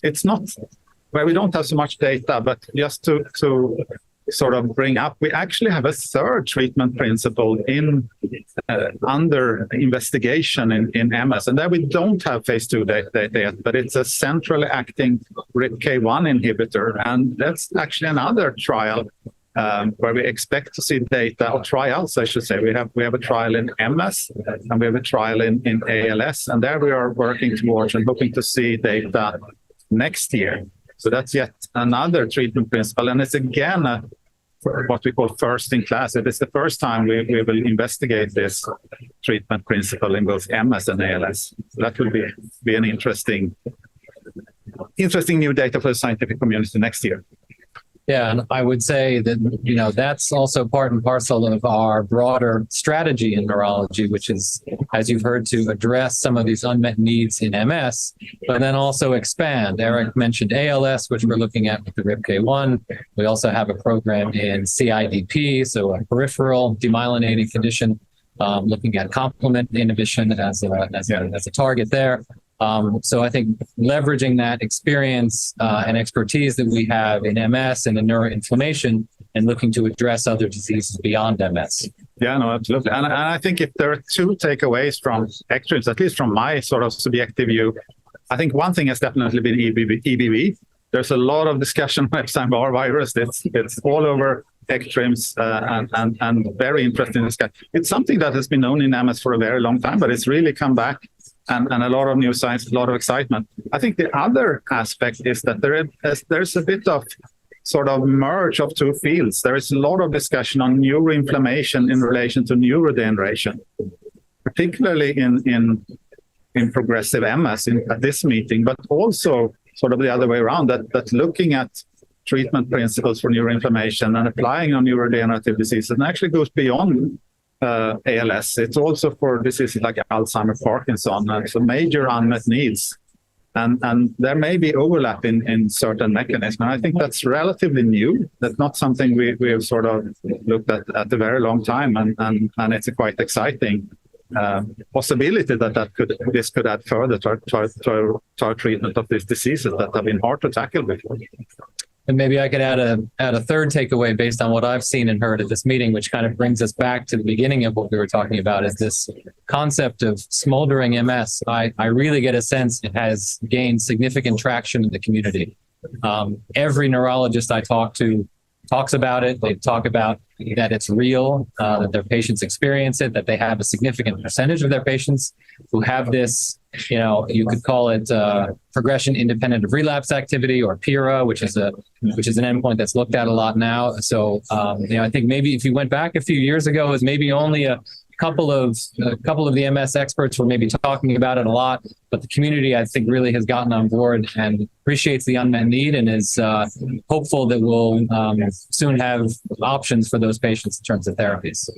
it's not where we don't have so much data, but just to sort of bring up, we actually have a third treatment principle in under investigation in MS, and there we don't have phase 2 data yet, but it's a centrally acting RIPK1 inhibitor, and that's actually another trial where we expect to see data, or trials, I should say. We have a trial in MS, and we have a trial in ALS, and there we are working towards and hoping to see data next year. So that's yet another treatment principle, and it's again what we call first in class. It is the first time we will investigate this treatment principle in both MS and ALS. So that will be an interesting new data for the scientific community next year. Yeah, and I would say that, that's also part and parcel of our broader strategy in neurology, which is, as you've heard, to address some of these unmet needs in MS, but then also expand. Erik mentioned ALS, which we're looking at with the RIPK1. We also have a program in CIDP, so a peripheral demyelinating condition, looking at complement inhibition as a target there. So I think leveraging that experience and expertise that we have in MS and in neuroinflammation and looking to address other diseases beyond MS. Yeah, no, absolutely. And I think if there are two takeaways from ECTRIMS, at least from my sort of subjective view, I think one thing has definitely been EBV. There's a lot of discussion on Epstein-Barr virus. It's all over ECTRIMS and very interesting discussion. It's something that has been known in MS for a very long time, but it's really come back. And a lot of new science, a lot of excitement. I think the other aspect is that there's a bit of sort of merge of two fields. There is a lot of discussion on neuroinflammation in relation to neurodegeneration, particularly in progressive MS at this meeting, but also sort of the other way around, that looking at treatment principles for neuroinflammation and applying on neurodegenerative diseases, and actually goes beyond ALS. It's also for diseases like Alzheimer's, Parkinson, and so major unmet needs. And there may be overlap in certain mechanisms. And I think that's relatively new. That's not something we have sort of looked at a very long time. And it's a quite exciting possibility that this could add further to our treatment of these diseases that have been hard to tackle before. And maybe I could add a third takeaway based on what I've seen and heard at this meeting, which kind of brings us back to the beginning of what we were talking about, is this concept of smoldering MS. I really get a sense it has gained significant traction in the community. Every neurologist I talk to talks about it. They talk about that it's real, that their patients experience it, that they have a significant percentage of their patients who have this, you could call it progression independent of relapse activity, or PIRA, which is an endpoint that's looked at a lot now. So, I think maybe if you went back a few years ago, it was maybe only a couple of the MS experts were maybe talking about it a lot, but the community, I think, really has gotten on board and appreciates the unmet need and is hopeful that we'll soon have options for those patients in terms of therapies.